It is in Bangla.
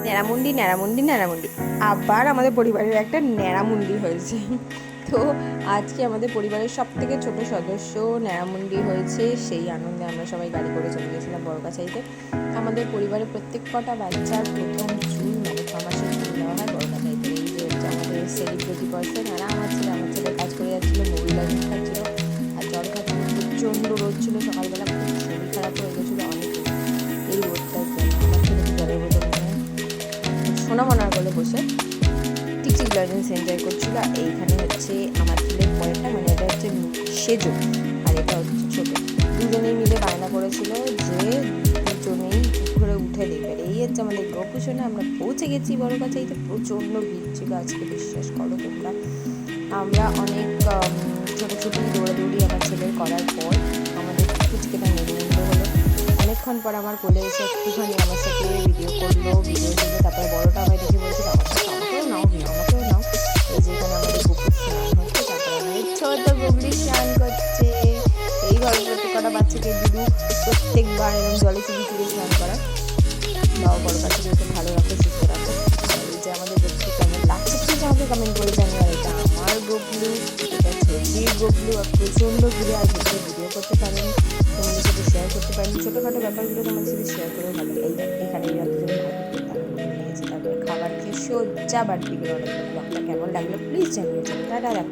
ন্যাড়ামুন্ডি ন্যাড়ামুন্ডি ন্যাড়ামুন্ডি আবার আমাদের পরিবারের একটা ন্যাড়ামুন্ডি হয়েছে। তো আজকে আমাদের পরিবারের সব থেকে ছোট সদস্য ন্যাড়ামুন্ডি হয়েছে, সেই আনন্দে আমরা সবাই গাড়ি করে চলে গেছিলাম বড়কাছাইতে। আমাদের পরিবারের প্রত্যেক কটা বাচ্চার প্রথম চুল মানে 6 মাসের চুল দেওয়া হয় বড়কাছাইতে। এই যে হচ্ছে আমাদের সেলিব্রিটি পার্সন। আর আমার ছেলে কাজ করে যাচ্ছিলো, মোবাইল খাচ্ছিল আর জল খাচ্ছিল। প্রচণ্ড রোদ ছিল সকালবেলা, খুব শরীর খারাপ হয়ে গেছিলো অনেক। এই রোদটার জন্য আমার ছেলে জলের বোতল সোনামনার কোলে বসে টিকটিক লজেন্স এনজয় করছিল। এইখানে হচ্ছে আমার ছেলের পরেরটা, মানে এটা হচ্ছে সেজো আর এটা হচ্ছে ছোটো। দুজনেই মিলে বায়না করেছিল যে দুজনেই ঘুরে উঠে দেখবে। এই হচ্ছে আমাদের গোপুসোনা। আমরা পৌঁছে গেছি বড়কাছাইতে। প্রচণ্ড ভিড় ছিল আজকে, বিশ্বাস করো তোমরা। আমরা অনেক ছোটোছুটি দৌড়াদৌড়ি আমার ছেলের করার পর আমাদের ফুচকেটা নির্বন্ধ হলো। অনেকক্ষণ পর আমার কোলে এসে একটুখানি আমার সাথে ভিডিও করলো, ভিডিও করলো। তারপরে বড়োটা আমায় দেখে বলছিল আমাকেও নাও, আমাকেও নাও। এই যে এখানে আমাদের কুকুর স্নান হচ্ছে, তারপরে আমাদের ছোট গুগলি স্নান করছে। এইভাবে প্রত্যেক কটা বাচ্চাকে দিদু প্রত্যেকবার এরকম জলে চুবি স্নান করা। বাবা বড় বাচ্চাদেরকে ভালো রাখো, সুস্থ রাখো। এই যে আমাদের দেখতে কেমন লাগছে প্লিজ আমাকে কমেন্ট করে জানিও। আর এটা আমার গুগলু, এটা ছোটির গুগলু। আর প্রচণ্ড ঘুরে আর ভিডিও করতে পারেন, তোমাদের সাথে শেয়ার করতে পারেন। ছোটোখাটো ব্যাপারগুলো তোমাদের সাথে শেয়ার করেও ভালো। এই এখানে এরা দুজন ভাত করতে নিয়েছে, তারপরে খাবার খেয়ে সোজা বাড়ির দিকে রওনা দিলাম। ব্লগটা কেমন লাগলো প্লিজ জানিও। টাটা।